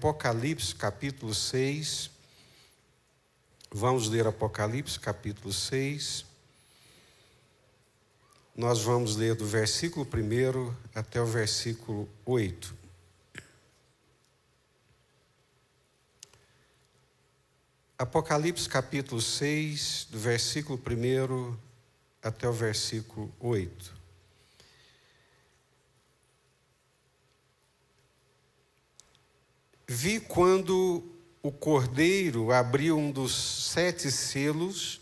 Apocalipse, capítulo 6. Vamos ler Apocalipse, capítulo 6. Nós vamos ler do versículo 1 até o versículo 8. Apocalipse, capítulo 6, do versículo 1 até o versículo 8. Vi quando o Cordeiro abriu um dos 7 selos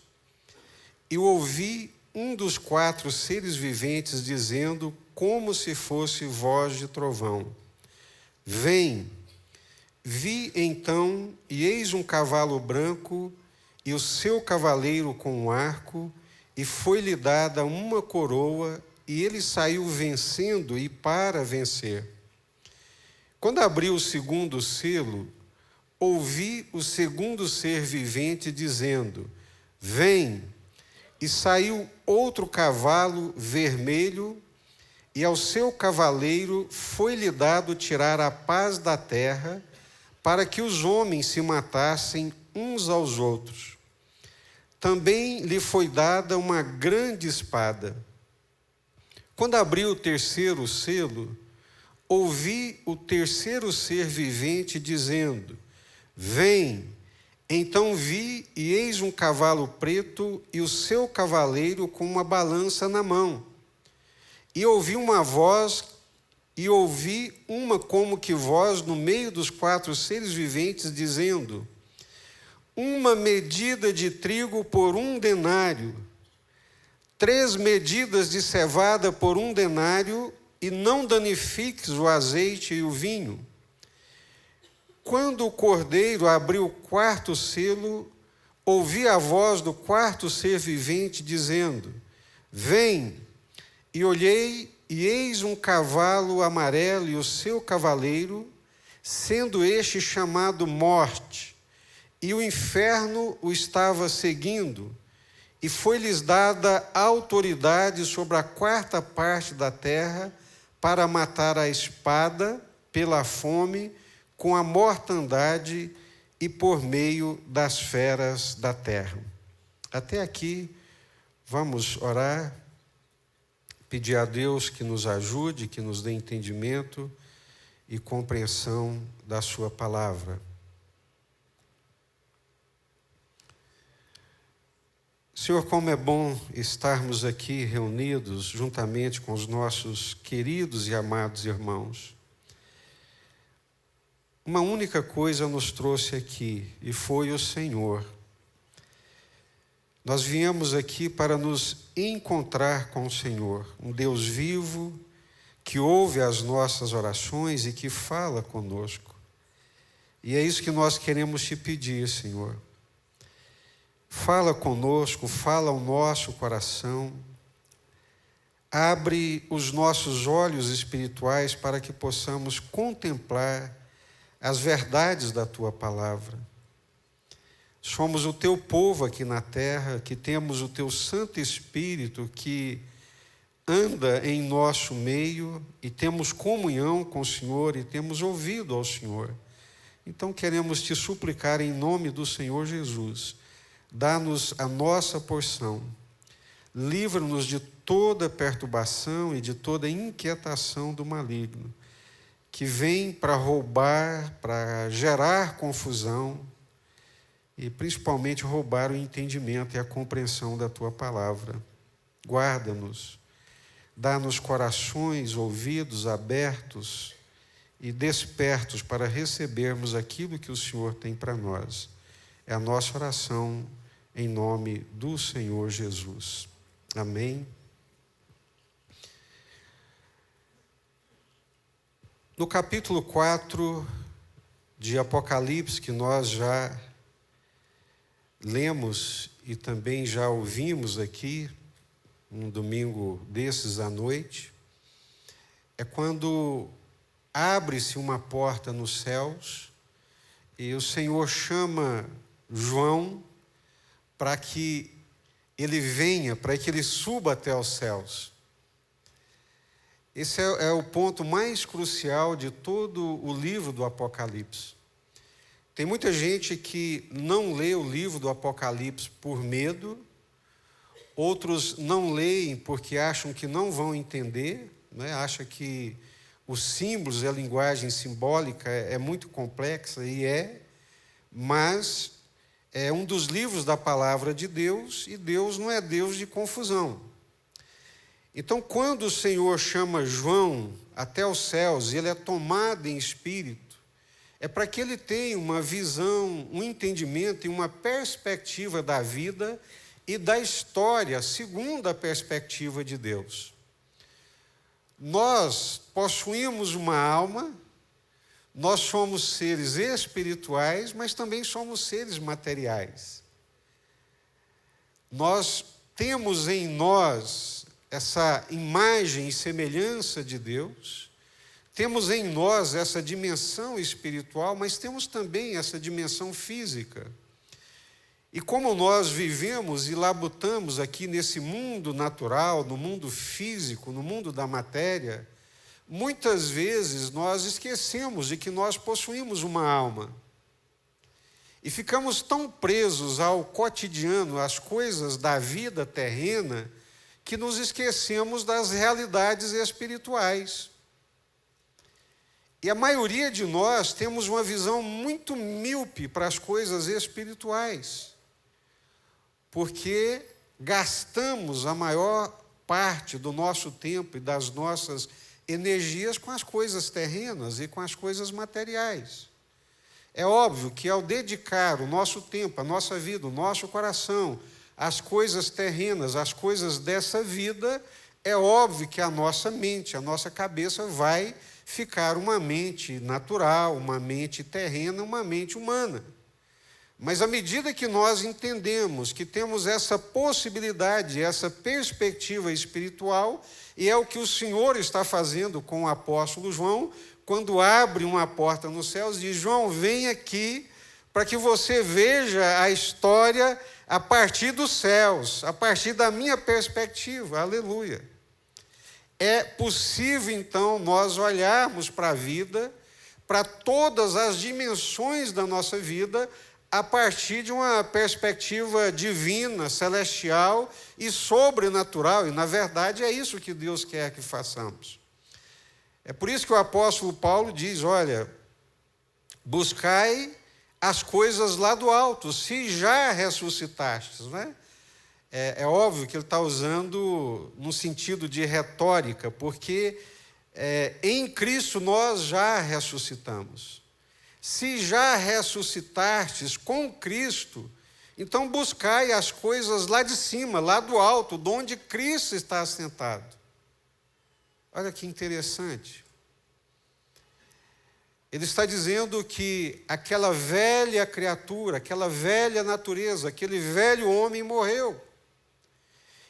e ouvi um dos 4 seres viventes dizendo, como se fosse voz de trovão: Vem! Vi então, e eis um cavalo branco, e o seu cavaleiro com um arco, e foi-lhe dada uma coroa, e ele saiu vencendo e para vencer. Quando abriu o segundo selo, ouvi o segundo ser vivente dizendo, Vem! E saiu outro cavalo vermelho, e ao seu cavaleiro foi-lhe dado tirar a paz da terra, para que os homens se matassem uns aos outros. Também lhe foi dada uma grande espada. Quando abriu o terceiro selo, ouvi o terceiro ser vivente dizendo, Vem! Então vi, e eis um cavalo preto, e o seu cavaleiro com uma balança na mão. E ouvi uma como que voz no meio dos 4 seres viventes, dizendo, uma medida de trigo por 1 denário, 3 medidas de cevada por 1 denário, e não danifiques o azeite e o vinho. Quando o Cordeiro abriu o 4º selo, ouvi a voz do 4º ser vivente dizendo, Vem! E olhei, e eis um cavalo amarelo e o seu cavaleiro, sendo este chamado Morte, e o inferno o estava seguindo, e foi-lhes dada autoridade sobre a 4ª parte da terra, para matar a espada, pela fome, com a mortandade e por meio das feras da terra. Até aqui, vamos orar, pedir a Deus que nos ajude, que nos dê entendimento e compreensão da sua palavra. Senhor, como é bom estarmos aqui reunidos juntamente com os nossos queridos e amados irmãos. Uma única coisa nos trouxe aqui, e foi o Senhor. Nós viemos aqui para nos encontrar com o Senhor, um Deus vivo, que ouve as nossas orações e que fala conosco. E é isso que nós queremos te pedir, Senhor. Fala conosco, fala ao nosso coração, abre os nossos olhos espirituais para que possamos contemplar as verdades da tua palavra. Somos o teu povo aqui na terra, que temos o teu Santo Espírito que anda em nosso meio e temos comunhão com o Senhor e temos ouvido ao Senhor. Então queremos te suplicar em nome do Senhor Jesus, dá-nos a nossa porção, livra-nos de toda perturbação e de toda inquietação do maligno, que vem para roubar, para gerar confusão e principalmente roubar o entendimento e a compreensão da tua palavra. Guarda-nos, dá-nos corações, ouvidos abertos e despertos para recebermos aquilo que o Senhor tem para nós. É a nossa oração em nome do Senhor Jesus. Amém. No capítulo 4 de Apocalipse, que nós já lemos e também já ouvimos aqui, um domingo desses à noite, é quando abre-se uma porta nos céus e o Senhor chama João para que ele venha, para que ele suba até os céus. Esse é o ponto mais crucial de todo o livro do Apocalipse. Tem muita gente que não lê o livro do Apocalipse por medo, outros não leem porque acham que não vão entender, né? Acham que os símbolos e a linguagem simbólica é muito complexa, mas é um dos livros da palavra de Deus, e Deus não é Deus de confusão. Então, quando o Senhor chama João até os céus, e ele é tomado em espírito, é para que ele tenha uma visão, um entendimento e uma perspectiva da vida e da história, segundo a perspectiva de Deus. Nós possuímos uma alma, nós somos seres espirituais, mas também somos seres materiais. Nós temos em nós essa imagem e semelhança de Deus, temos em nós essa dimensão espiritual, mas temos também essa dimensão física. E como nós vivemos e labutamos aqui nesse mundo natural, no mundo físico, no mundo da matéria, muitas vezes nós esquecemos de que nós possuímos uma alma. E ficamos tão presos ao cotidiano, às coisas da vida terrena, que nos esquecemos das realidades espirituais. E a maioria de nós temos uma visão muito míope para as coisas espirituais, porque gastamos a maior parte do nosso tempo e das nossas energias com as coisas terrenas e com as coisas materiais. É óbvio que ao dedicar o nosso tempo, a nossa vida, o nosso coração às coisas terrenas, às coisas dessa vida, é óbvio que a nossa mente, a nossa cabeça vai ficar uma mente natural, uma mente terrena, uma mente humana. Mas à medida que nós entendemos que temos essa possibilidade, essa perspectiva espiritual, e é o que o Senhor está fazendo com o apóstolo João, quando abre uma porta nos céus, diz: João, vem aqui para que você veja a história a partir dos céus, a partir da minha perspectiva. Aleluia. É possível, então, nós olharmos para a vida, para todas as dimensões da nossa vida, a partir de uma perspectiva divina, celestial e sobrenatural. E, na verdade, é isso que Deus quer que façamos. É por isso que o apóstolo Paulo diz: olha, buscai as coisas lá do alto, se já ressuscitastes, né? É óbvio que ele está usando no sentido de retórica, porque em Cristo nós já ressuscitamos. Se já ressuscitastes com Cristo, então buscai as coisas lá de cima, lá do alto, de onde Cristo está assentado. Olha que interessante. Ele está dizendo que aquela velha criatura, aquela velha natureza, aquele velho homem morreu.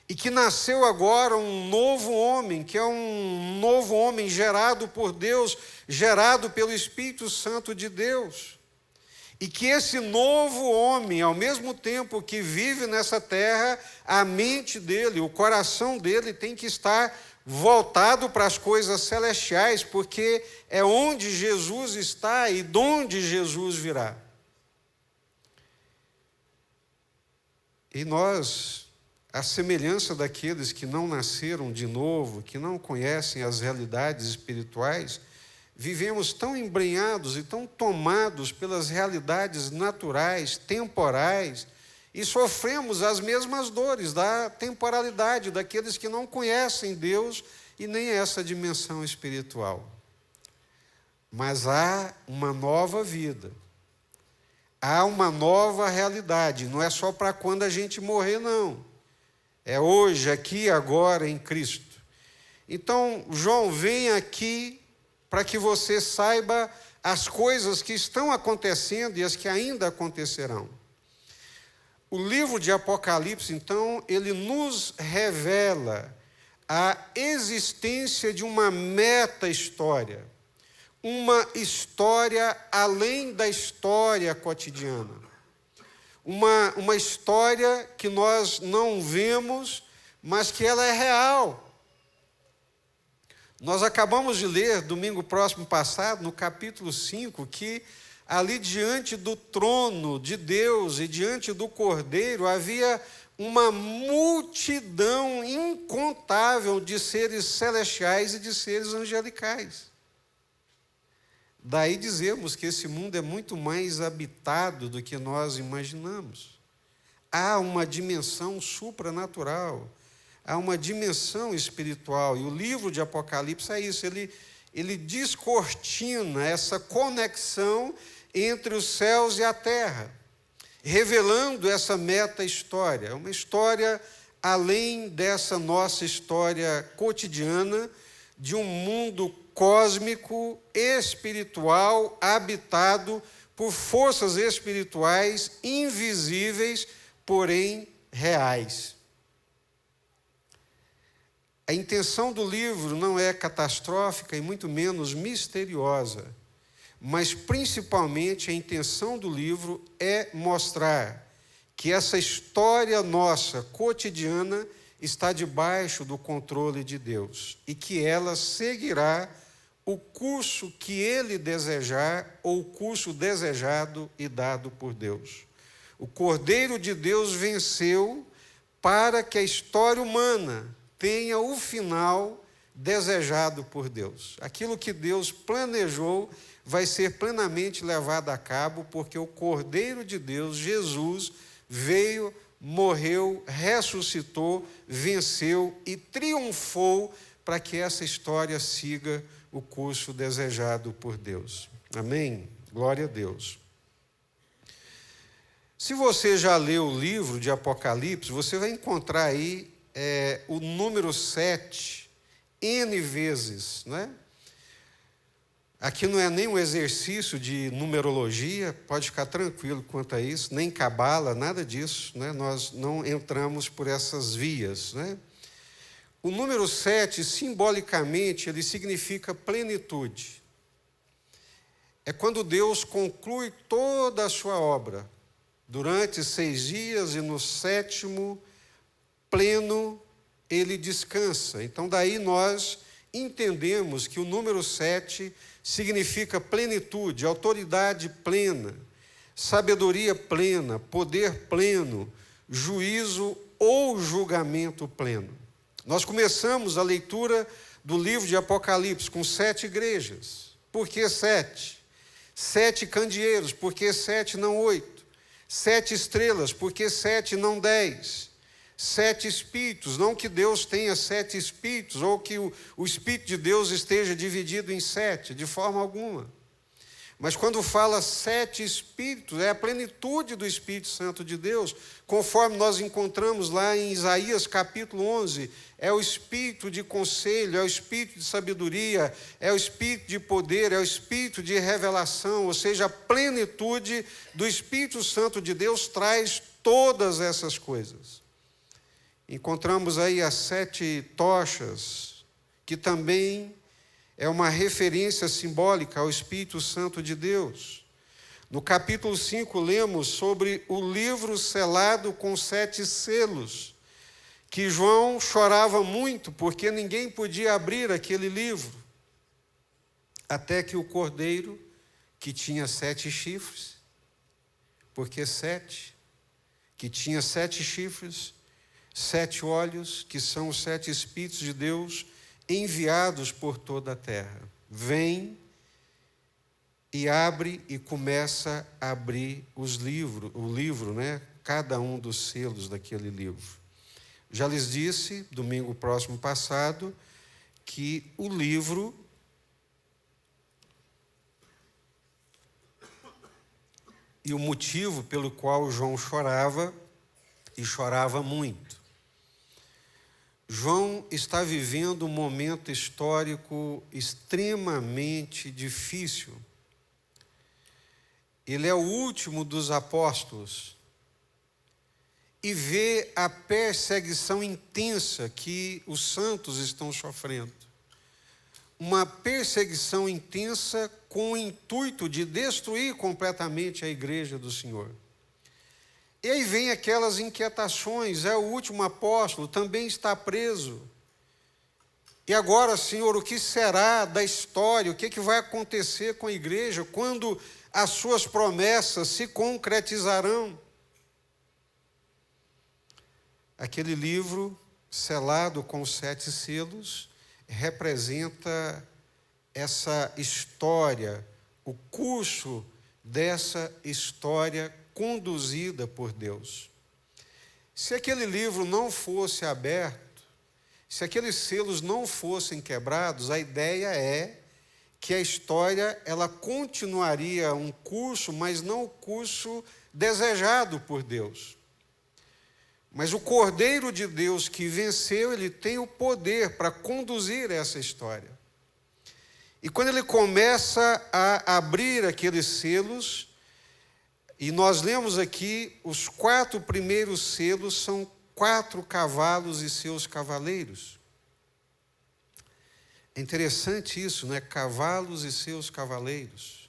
E que nasceu agora um novo homem, que é um novo homem gerado por Deus, gerado pelo Espírito Santo de Deus. E que esse novo homem, ao mesmo tempo que vive nessa terra, a mente dele, o coração dele tem que estar voltado para as coisas celestiais, porque é onde Jesus está e de onde Jesus virá. E nós, à semelhança daqueles que não nasceram de novo, que não conhecem as realidades espirituais, vivemos tão embrenhados e tão tomados pelas realidades naturais, temporais, e sofremos as mesmas dores da temporalidade daqueles que não conhecem Deus e nem essa dimensão espiritual. Mas há uma nova vida, há uma nova realidade, não é só para quando a gente morrer, não. É hoje, aqui, agora, em Cristo. Então, João, vem aqui para que você saiba as coisas que estão acontecendo e as que ainda acontecerão. O livro de Apocalipse, então, ele nos revela a existência de uma meta-história, uma história além da história cotidiana. Uma história que nós não vemos, mas que ela é real. Nós acabamos de ler, domingo próximo passado, no capítulo 5, que ali diante do trono de Deus e diante do Cordeiro havia uma multidão incontável de seres celestiais e de seres angelicais. Daí dizemos que esse mundo é muito mais habitado do que nós imaginamos. Há uma dimensão supranatural, há uma dimensão espiritual, e o livro de Apocalipse é isso, ele descortina essa conexão entre os céus e a terra, revelando essa meta-história, uma história além dessa nossa história cotidiana, de um mundo cósmico, espiritual, habitado por forças espirituais invisíveis, porém reais. A intenção do livro não é catastrófica e muito menos misteriosa, mas principalmente a intenção do livro é mostrar que essa história nossa cotidiana está debaixo do controle de Deus e que ela seguirá o curso que Ele desejar ou o curso desejado e dado por Deus. O Cordeiro de Deus venceu para que a história humana tenha o final desejado por Deus. Aquilo que Deus planejou vai ser plenamente levado a cabo, porque o Cordeiro de Deus, Jesus, veio, morreu, ressuscitou, venceu e triunfou para que essa história siga o curso desejado por Deus. Amém? Glória a Deus. Se você já leu o livro de Apocalipse, você vai encontrar aí o número 7, N vezes, né? Aqui não é nem um exercício de numerologia, pode ficar tranquilo quanto a isso, nem cabala, nada disso, né? Nós não entramos por essas vias, né? O número 7, simbolicamente, ele significa plenitude. É quando Deus conclui toda a sua obra, durante 6 dias, e no 7º, pleno, ele descansa. Então, daí nós entendemos que o número 7 significa plenitude, autoridade plena, sabedoria plena, poder pleno, juízo ou julgamento pleno. Nós começamos a leitura do livro de Apocalipse com 7 igrejas. Por que 7? 7 candeeiros, por que 7 não 8? 7 estrelas, por que 7 não 10? 7 espíritos, não que Deus tenha 7 espíritos, ou que o Espírito de Deus esteja dividido em 7, de forma alguma. Mas quando fala 7 espíritos, é a plenitude do Espírito Santo de Deus, conforme nós encontramos lá em Isaías capítulo 11, é o espírito de conselho, é o espírito de sabedoria, é o espírito de poder, é o espírito de revelação, ou seja, a plenitude do Espírito Santo de Deus traz todas essas coisas. Encontramos aí as 7 tochas, que também é uma referência simbólica ao Espírito Santo de Deus. No capítulo 5, lemos sobre o livro selado com 7 selos, que João chorava muito, porque ninguém podia abrir aquele livro, até que o Cordeiro, que tinha 7 chifres, porque 7, que tinha 7 chifres, 7 olhos, que são os 7 Espíritos de Deus, enviados por toda a terra. Vem e abre e começa a abrir o livro, né? Cada um dos selos daquele livro. Já lhes disse, domingo próximo passado, que o livro e o motivo pelo qual João chorava, e chorava muito. João está vivendo um momento histórico extremamente difícil. Ele é o último dos apóstolos e vê a perseguição intensa que os santos estão sofrendo. Uma perseguição intensa com o intuito de destruir completamente a igreja do Senhor. E aí vem aquelas inquietações, o último apóstolo, também está preso. E agora, Senhor, o que será da história? O que vai acontecer com a igreja quando as suas promessas se concretizarão. Aquele livro, selado com os 7 selos, representa essa história, o curso dessa história conduzida por Deus. Se aquele livro não fosse aberto, se aqueles selos não fossem quebrados, a ideia é que a história ela continuaria um curso, mas não o curso desejado por Deus. Mas o Cordeiro de Deus que venceu, ele tem o poder para conduzir essa história. E quando ele começa a abrir aqueles selos, e nós lemos aqui, os 4 primeiros selos são 4 cavalos e seus cavaleiros. É interessante isso, né? Cavalos e seus cavaleiros.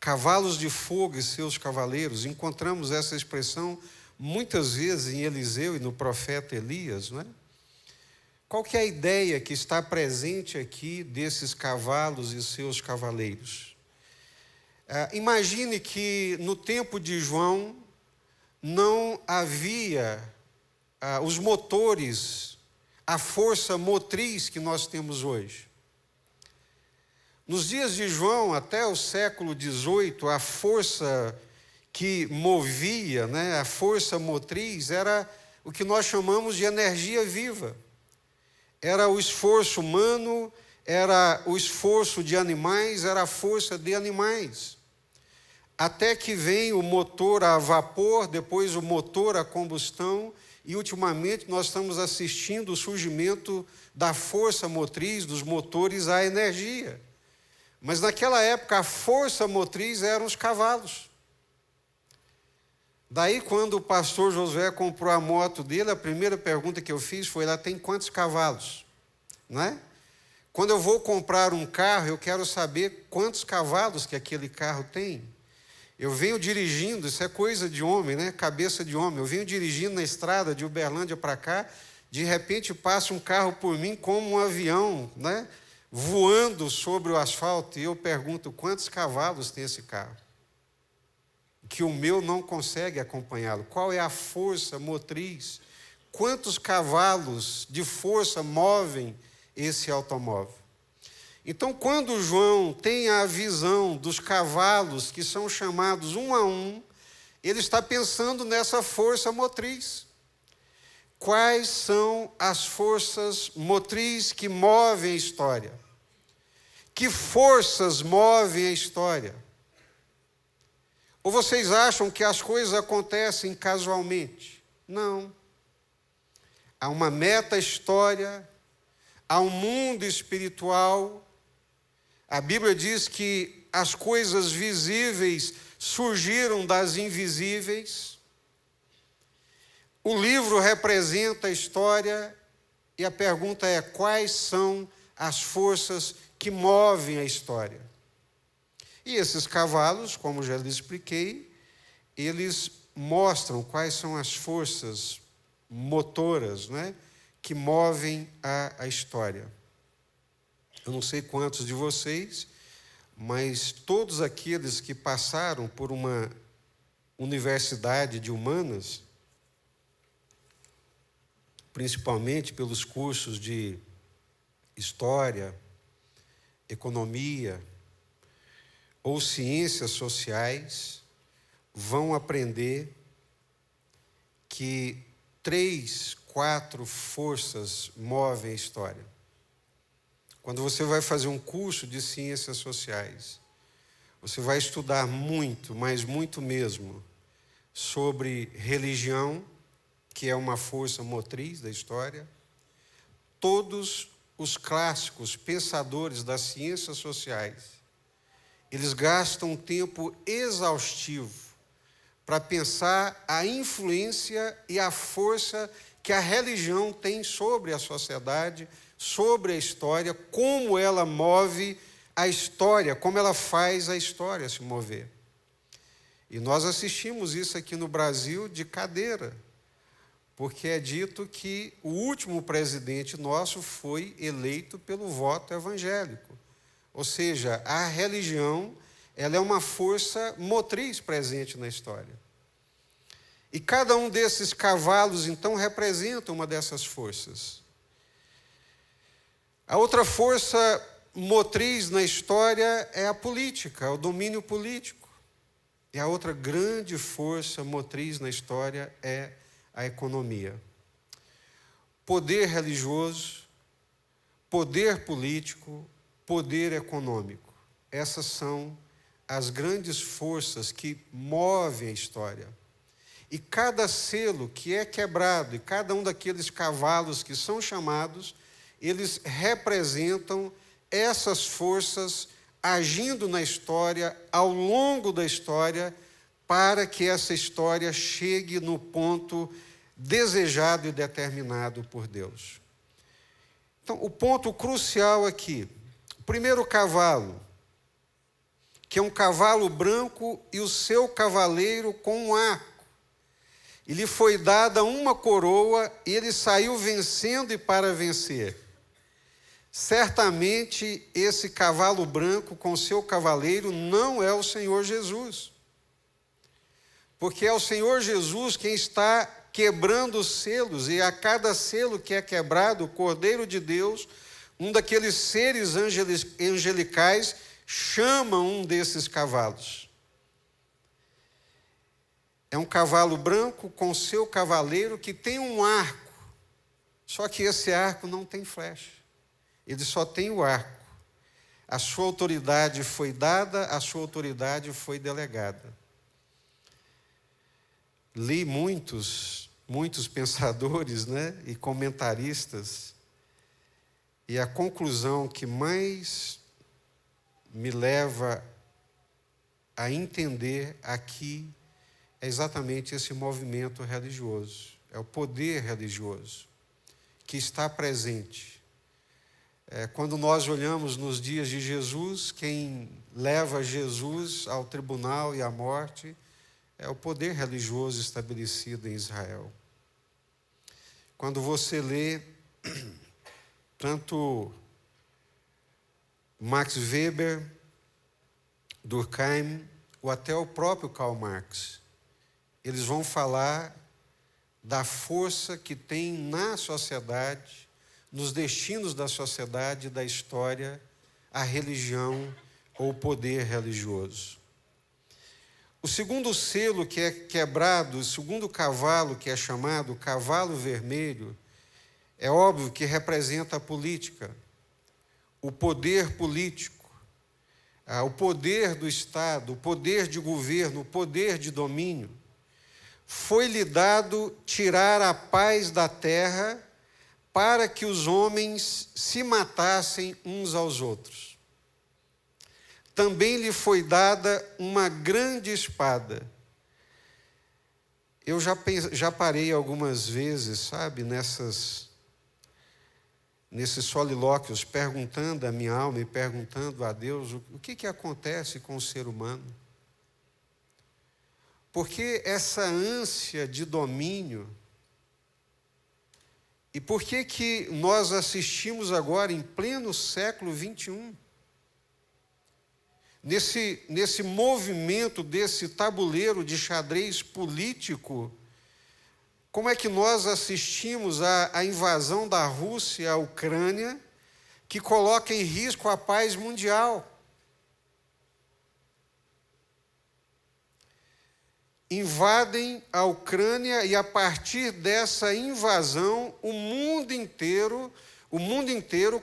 Cavalos de fogo e seus cavaleiros. Encontramos essa expressão muitas vezes em Eliseu e no profeta Elias, não é? Qual que é a ideia que está presente aqui desses cavalos e seus cavaleiros? Imagine que no tempo de João não havia os motores, a força motriz que nós temos hoje. Nos dias de João, até o século XVIII, a força que movia, né, a força motriz, era o que nós chamamos de energia viva. Era o esforço humano, era o esforço de animais, era a força de animais. Até que vem o motor a vapor, depois o motor a combustão, e ultimamente nós estamos assistindo o surgimento da força motriz, dos motores à energia. Mas naquela época a força motriz eram os cavalos. Daí quando o pastor Josué comprou a moto dele, a primeira pergunta que eu fiz foi: ela tem quantos cavalos? Não é? Quando eu vou comprar um carro, eu quero saber quantos cavalos que aquele carro tem. Eu venho dirigindo, isso é coisa de homem, né? Cabeça de homem. Eu venho dirigindo na estrada de Uberlândia para cá, de repente passa um carro por mim como um avião, né? Voando sobre o asfalto, e eu pergunto: quantos cavalos tem esse carro? Que o meu não consegue acompanhá-lo. Qual é a força motriz? Quantos cavalos de força movem esse automóvel? Então, quando João tem a visão dos cavalos que são chamados um a um, ele está pensando nessa força motriz. Quais são as forças motrizes que movem a história? Que forças movem a história? Ou vocês acham que as coisas acontecem casualmente? Não. Há uma meta-história, há um mundo espiritual. A Bíblia diz que as coisas visíveis surgiram das invisíveis. O livro representa a história e a pergunta é: quais são as forças que movem a história? E esses cavalos, como já lhes expliquei, eles mostram quais são as forças motoras, né, que movem a história. Eu não sei quantos de vocês, mas todos aqueles que passaram por uma universidade de humanas, principalmente pelos cursos de história, economia ou ciências sociais, vão aprender que 3, 4 forças movem a história. Quando você vai fazer um curso de ciências sociais, você vai estudar muito, mas muito mesmo, sobre religião, que é uma força motriz da história. Todos os clássicos pensadores das ciências sociais, eles gastam um tempo exaustivo para pensar a influência e a força que a religião tem sobre a sociedade, sobre a história, como ela move a história, como ela faz a história se mover. E nós assistimos isso aqui no Brasil de cadeira, porque é dito que o último presidente nosso foi eleito pelo voto evangélico. Ou seja, a religião, ela é uma força motriz presente na história. E cada um desses cavalos, então, representa uma dessas forças. A outra força motriz na história é a política, o domínio político. E a outra grande força motriz na história é a economia. Poder religioso, poder político, poder econômico. Essas são as grandes forças que movem a história. E cada selo que é quebrado, e cada um daqueles cavalos que são chamados, eles representam essas forças agindo na história, ao longo da história, para que essa história chegue no ponto desejado e determinado por Deus. Então, o ponto crucial aqui, o primeiro cavalo, que é um cavalo branco e o seu cavaleiro com um arco. E lhe foi dada uma coroa e ele saiu vencendo e para vencer. Certamente esse cavalo branco com seu cavaleiro não é o Senhor Jesus. Porque é o Senhor Jesus quem está quebrando os selos, e a cada selo que é quebrado, o Cordeiro de Deus, um daqueles seres angelicais, chama um desses cavalos. É um cavalo branco com seu cavaleiro que tem um arco, só que esse arco não tem flecha, ele só tem o arco. A sua autoridade foi dada, a sua autoridade foi delegada. Li muitos pensadores, né, e comentaristas, e a conclusão que mais me leva a entender aqui é exatamente esse movimento religioso, é o poder religioso que está presente. Quando nós olhamos nos dias de Jesus, quem leva Jesus ao tribunal e à morte é o poder religioso estabelecido em Israel. Quando você lê tanto Max Weber, Durkheim, ou até o próprio Karl Marx, eles vão falar da força que tem na sociedade, nos destinos da sociedade, da história, a religião ou o poder religioso. O segundo selo que é quebrado, o segundo cavalo que é chamado cavalo vermelho, é óbvio que representa a política, o poder político, o poder do Estado, o poder de governo, o poder de domínio. Foi-lhe dado tirar a paz da terra para que os homens se matassem uns aos outros. Também lhe foi dada uma grande espada. Eu já parei algumas vezes, sabe, nesses solilóquios, perguntando à minha alma e perguntando a Deus o que acontece com o ser humano. Porque essa ânsia de domínio, e por que nós assistimos agora em pleno século XXI, nesse movimento, desse tabuleiro de xadrez político, como é que nós assistimos à invasão da Rússia à Ucrânia, que coloca em risco a paz mundial? Invadem a Ucrânia e, a partir dessa invasão, o mundo inteiro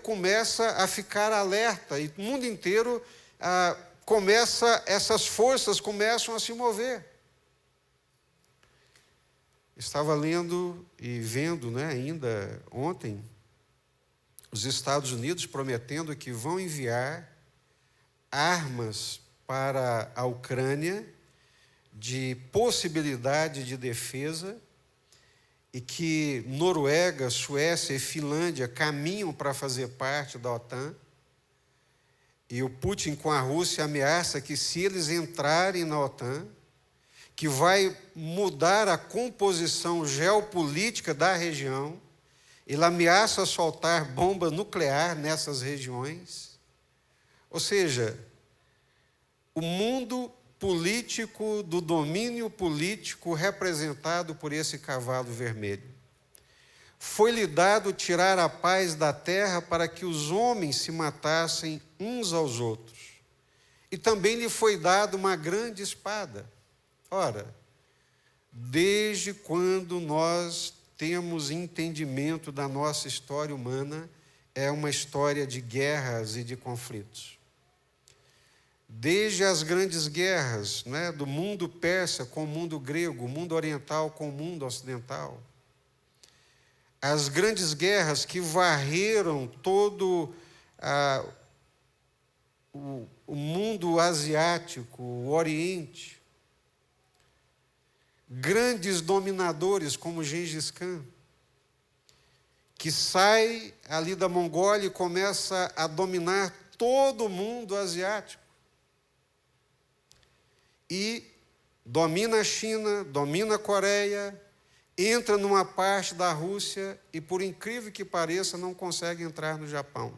começa a ficar alerta, e o mundo inteiro essas forças começam a se mover. Estava lendo e vendo, né, ainda ontem, os Estados Unidos prometendo que vão enviar armas para a Ucrânia de possibilidade de defesa, e que Noruega, Suécia e Finlândia caminham para fazer parte da OTAN. E o Putin com a Rússia ameaça que, se eles entrarem na OTAN, que vai mudar a composição geopolítica da região. Ele ameaça soltar bomba nuclear nessas regiões. Ou seja, o mundo político, do domínio político representado por esse cavalo vermelho. Foi-lhe dado tirar a paz da terra para que os homens se matassem uns aos outros. E também lhe foi dado uma grande espada. Ora, desde quando nós temos entendimento da nossa história humana, é uma história de guerras e de conflitos. Desde as grandes guerras, né, do mundo persa com o mundo grego, o mundo oriental com o mundo ocidental. As grandes guerras que varreram todo o mundo asiático, o Oriente. Grandes dominadores como Gengis Khan, que sai ali da Mongólia e começa a dominar todo o mundo asiático. E domina a China, domina a Coreia, entra numa parte da Rússia e, por incrível que pareça, não consegue entrar no Japão.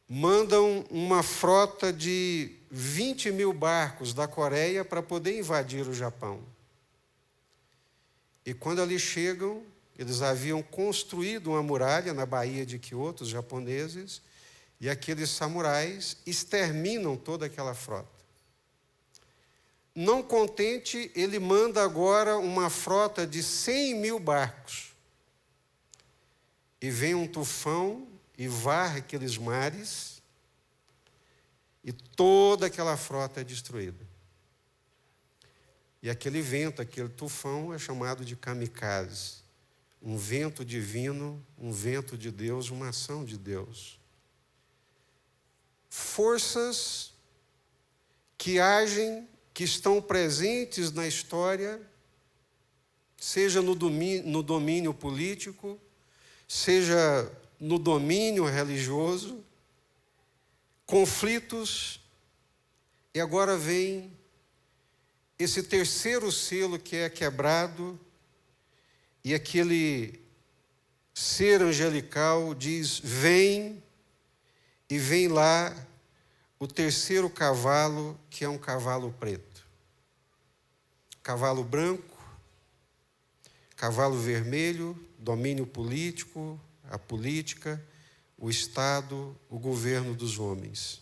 Mandam uma frota de 20 mil barcos da Coreia para poder invadir o Japão. E quando ali chegam, eles haviam construído uma muralha na Baía de Kyoto, os japoneses, e aqueles samurais exterminam toda aquela frota. Não contente, ele manda agora uma frota de 100 mil barcos. E vem um tufão e varre aqueles mares, e toda aquela frota é destruída. E aquele vento, aquele tufão é chamado de kamikaze. Um vento divino, um vento de Deus, uma ação de Deus. Forças que agem, que estão presentes na história, seja no domínio político, seja no domínio religioso, conflitos, e agora vem esse terceiro selo que é quebrado, e aquele ser angelical diz: vem, e vem lá o terceiro cavalo, que é um cavalo preto. Cavalo branco, cavalo vermelho, domínio político, a política, o Estado, o governo dos homens.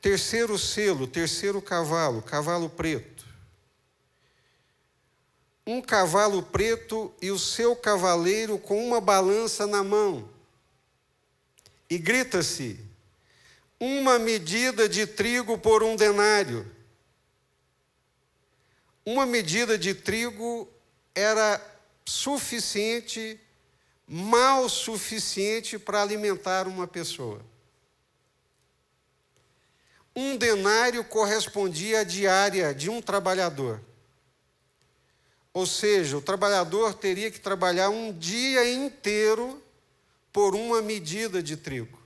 Terceiro selo, terceiro cavalo, cavalo preto. Um cavalo preto e o seu cavaleiro com uma balança na mão. E grita-se: uma medida de trigo por 1 denário. Uma medida de trigo era suficiente, mal suficiente para alimentar uma pessoa. 1 denário correspondia à diária de um trabalhador. Ou seja, o trabalhador teria que trabalhar um dia inteiro por uma medida de trigo.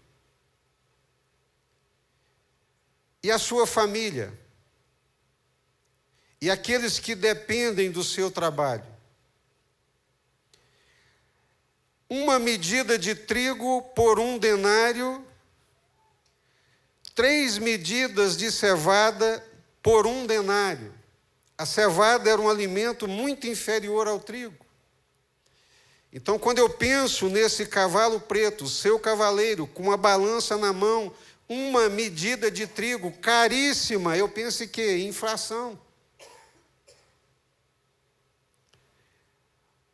E a sua família? E aqueles que dependem do seu trabalho? Uma medida de trigo por 1 denário, 3 medidas de cevada por 1 denário. A cevada era um alimento muito inferior ao trigo. Então, quando eu penso nesse cavalo preto, seu cavaleiro, com uma balança na mão, uma medida de trigo caríssima, eu penso em quê? Inflação.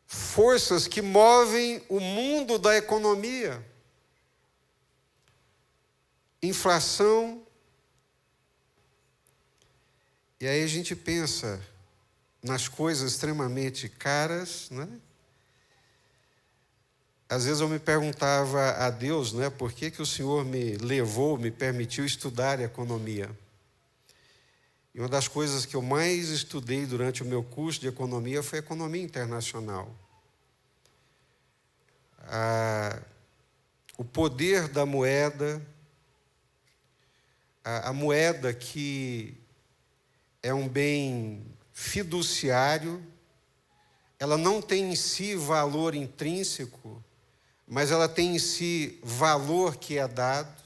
Forças que movem o mundo da economia. Inflação. E aí a gente pensa nas coisas extremamente caras, né? Às vezes eu me perguntava a Deus, né, por que o Senhor me levou, me permitiu estudar economia. E uma das coisas que eu mais estudei durante o meu curso de economia foi economia internacional. O poder da moeda, a moeda que é um bem fiduciário, ela não tem em si valor intrínseco, mas ela tem em si valor que é dado.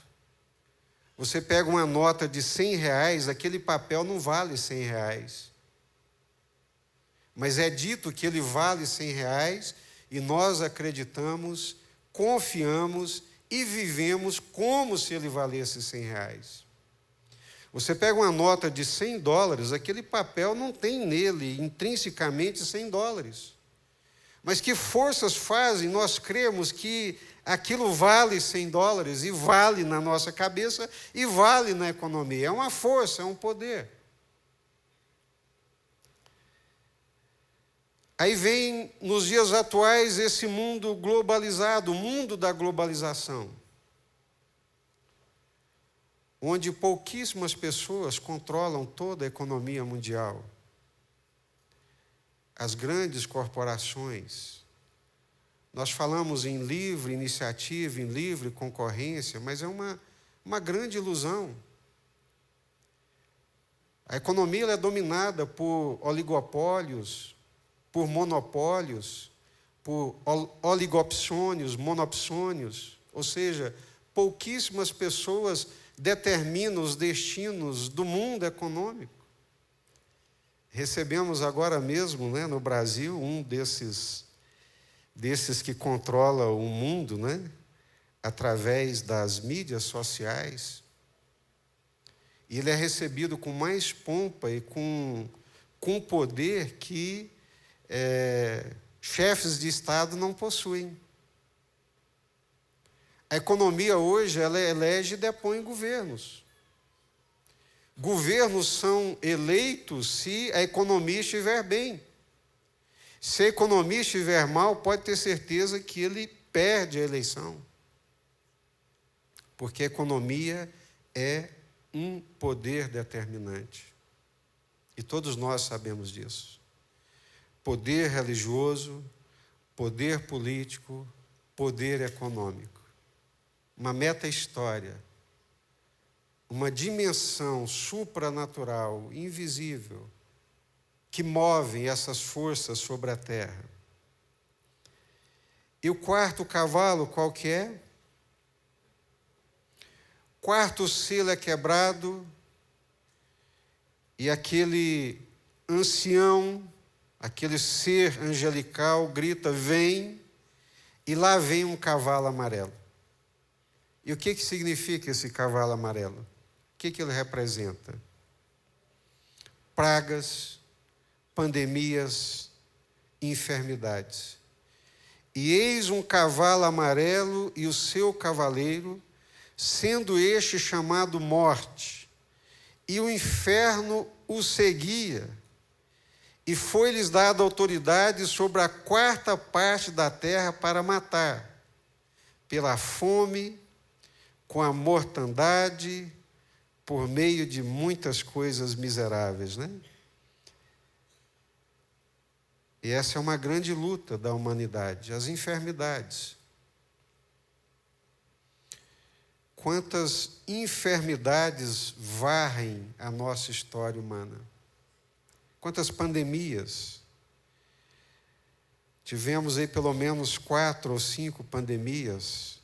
Você pega uma nota de R$100, aquele papel não vale R$100. Mas é dito que ele vale R$100 e nós acreditamos, confiamos e vivemos como se ele valesse R$100. Você pega uma nota de $100, aquele papel não tem nele intrinsecamente $100. Mas que forças fazem nós cremos que aquilo vale $100 e vale na nossa cabeça e vale na economia? É uma força, é um poder. Aí vem, nos dias atuais, esse mundo globalizado, o mundo da globalização, onde pouquíssimas pessoas controlam toda a economia mundial. As grandes corporações. Nós falamos em livre iniciativa, em livre concorrência, mas é uma grande ilusão. A economia ela é dominada por oligopólios, por monopólios, por oligopsônios, monopsônios, ou seja, pouquíssimas pessoas determinam os destinos do mundo econômico. Recebemos agora mesmo, né, no Brasil, um desses que controla o mundo, né, através das mídias sociais. E ele é recebido com mais pompa e com poder que chefes de Estado não possuem. A economia hoje, ela elege e depõe governos. Governos são eleitos se a economia estiver bem. Se a economia estiver mal, pode ter certeza que ele perde a eleição. Porque a economia é um poder determinante. E todos nós sabemos disso. Poder religioso, poder político, poder econômico. Uma meta-história, uma dimensão supranatural, invisível, que move essas forças sobre a terra. E o quarto cavalo, qual que é? Quarto selo é quebrado, e aquele ancião, aquele ser angelical grita, vem, e lá vem um cavalo amarelo. E o que significa esse cavalo amarelo? O que ele representa? Pragas, pandemias, enfermidades. E eis um cavalo amarelo e o seu cavaleiro, sendo este chamado Morte, e o inferno o seguia, e foi-lhes dada autoridade sobre a quarta parte da terra para matar, pela fome, com a mortandade, por meio de muitas coisas miseráveis, né? E essa é uma grande luta da humanidade, as enfermidades. Quantas enfermidades varrem a nossa história humana? Quantas pandemias? Tivemos aí pelo menos 4 ou 5 pandemias.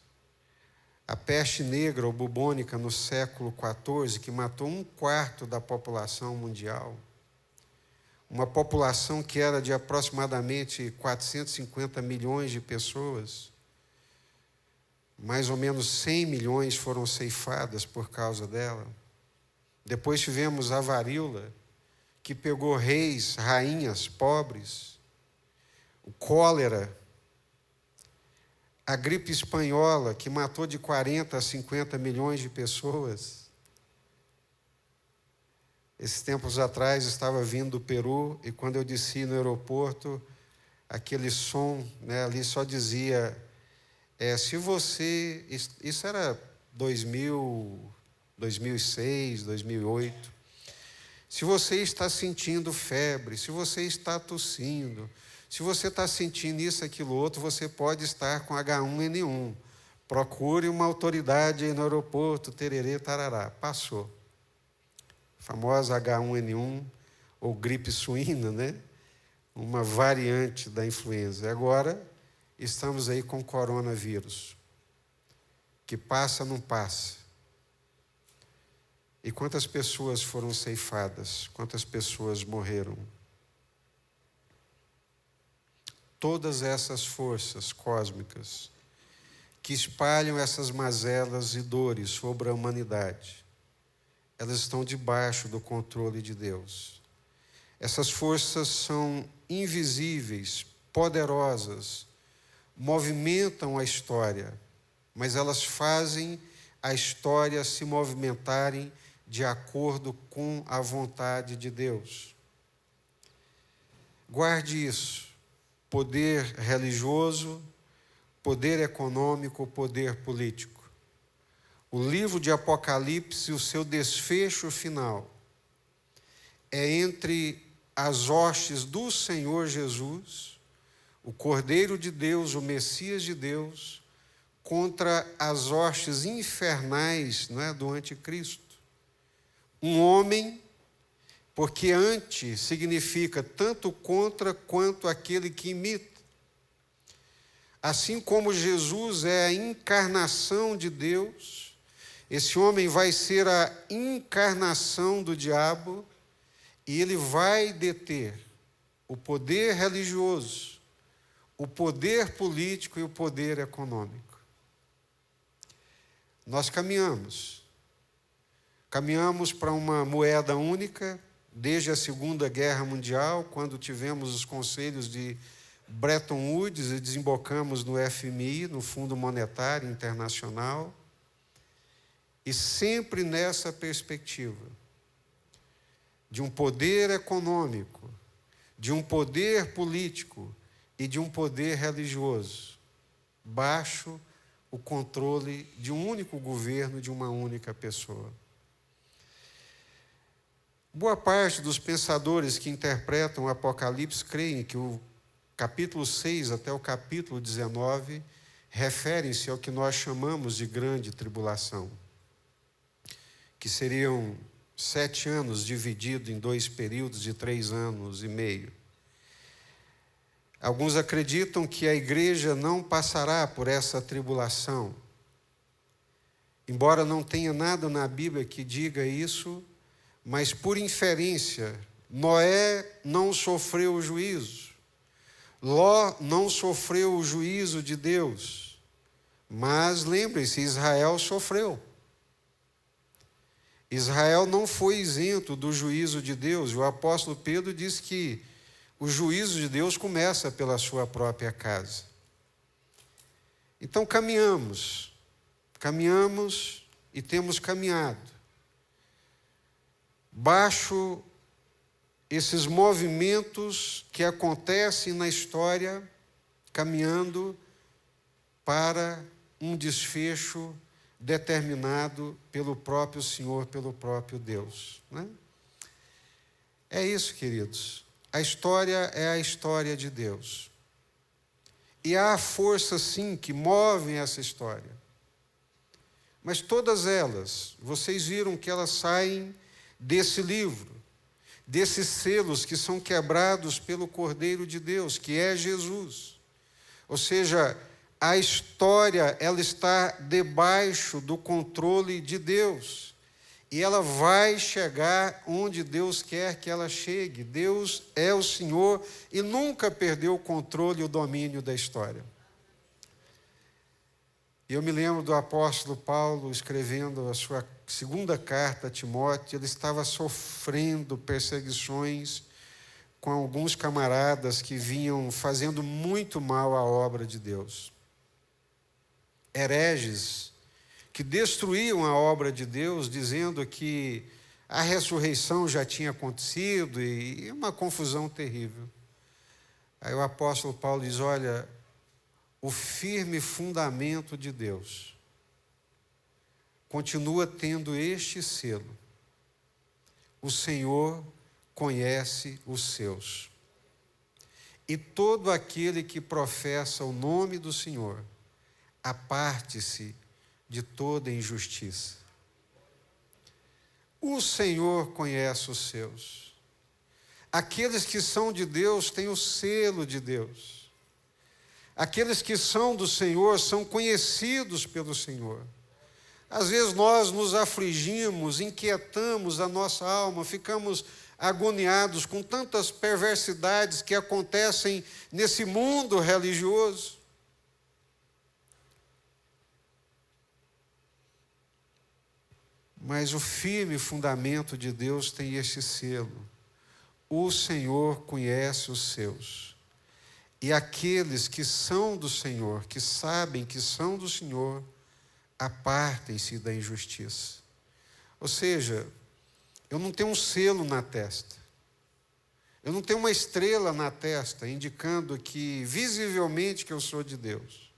A peste negra ou bubônica no século XIV, que matou 1/4 da população mundial. Uma população que era de aproximadamente 450 milhões de pessoas. Mais ou menos 100 milhões foram ceifadas por causa dela. Depois tivemos a varíola, que pegou reis, rainhas, pobres. O cólera, a gripe espanhola, que matou de 40 a 50 milhões de pessoas. Esses tempos atrás, estava vindo do Peru, e quando eu desci no aeroporto, aquele som, né, ali só dizia, se você... Isso era 2006, 2008. Se você está sentindo febre, se você está tossindo, se você está sentindo isso, aquilo, outro, você pode estar com H1N1. Procure uma autoridade aí no aeroporto, tererê, tarará. Passou. A famosa H1N1, ou gripe suína, né? Uma variante da influenza. Agora, estamos aí com o coronavírus, que passa, não passa. E quantas pessoas foram ceifadas, quantas pessoas morreram. Todas essas forças cósmicas que espalham essas mazelas e dores sobre a humanidade, elas estão debaixo do controle de Deus. Essas forças são invisíveis, poderosas, movimentam a história, mas elas fazem a história se movimentarem de acordo com a vontade de Deus. Guarde isso. Poder religioso, poder econômico, poder político. O livro de Apocalipse, o seu desfecho final, é entre as hostes do Senhor Jesus, o Cordeiro de Deus, o Messias de Deus, contra as hostes infernais, não é, do anticristo. Um homem, porque ante significa tanto contra quanto aquele que imita. Assim como Jesus é a encarnação de Deus, esse homem vai ser a encarnação do diabo e ele vai deter o poder religioso, o poder político e o poder econômico. Nós caminhamos para uma moeda única, desde a Segunda Guerra Mundial, quando tivemos os conselhos de Bretton Woods e desembocamos no FMI, no Fundo Monetário Internacional, e sempre nessa perspectiva de um poder econômico, de um poder político e de um poder religioso, baixo o controle de um único governo, de uma única pessoa. Boa parte dos pensadores que interpretam o Apocalipse creem que o capítulo 6 até o capítulo 19 referem-se ao que nós chamamos de grande tribulação, que seriam 7 anos divididos em 2 períodos de 3 anos e meio. Alguns acreditam que a igreja não passará por essa tribulação. Embora não tenha nada na Bíblia que diga isso, mas por inferência, Noé não sofreu o juízo. Ló não sofreu o juízo de Deus. Mas lembrem-se, Israel sofreu. Israel não foi isento do juízo de Deus. O apóstolo Pedro diz que o juízo de Deus começa pela sua própria casa. Então caminhamos e temos caminhado baixo esses movimentos que acontecem na história, caminhando para um desfecho determinado pelo próprio Senhor, pelo próprio Deus, né? É isso, queridos. A história é a história de Deus. E há forças, sim, que movem essa história. Mas todas elas, vocês viram que elas saem desse livro, desses selos que são quebrados pelo Cordeiro de Deus, que é Jesus. Ou seja, a história, ela está debaixo do controle de Deus. E ela vai chegar onde Deus quer que ela chegue. Deus é o Senhor e nunca perdeu o controle e o domínio da história. Eu me lembro do apóstolo Paulo escrevendo a sua segunda carta a Timóteo. Ele estava sofrendo perseguições com alguns camaradas que vinham fazendo muito mal à obra de Deus. Hereges que destruíam a obra de Deus, dizendo que a ressurreição já tinha acontecido, e uma confusão terrível. Aí o apóstolo Paulo diz: olha, o firme fundamento de Deus continua tendo este selo: o Senhor conhece os seus. E todo aquele que professa o nome do Senhor, aparte-se de toda injustiça. O Senhor conhece os seus. Aqueles que são de Deus têm o selo de Deus. Aqueles que são do Senhor são conhecidos pelo Senhor. Às vezes nós nos afligimos, inquietamos a nossa alma, ficamos agoniados com tantas perversidades que acontecem nesse mundo religioso. Mas o firme fundamento de Deus tem este selo: o Senhor conhece os seus. E aqueles que são do Senhor, que sabem que são do Senhor, apartem-se da injustiça. Ou seja, eu não tenho um selo na testa. Eu não tenho uma estrela na testa indicando que visivelmente que eu sou de Deus.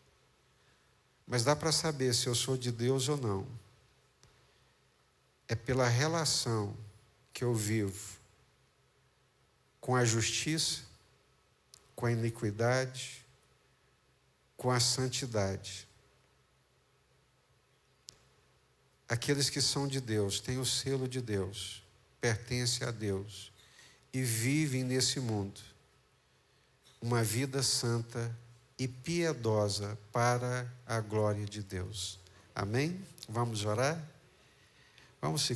Mas dá para saber se eu sou de Deus ou não. É pela relação que eu vivo com a justiça, com a iniquidade, com a santidade. Aqueles que são de Deus, têm o selo de Deus, pertencem a Deus e vivem nesse mundo uma vida santa e piedosa para a glória de Deus. Amém? Vamos orar? Vamos ficar.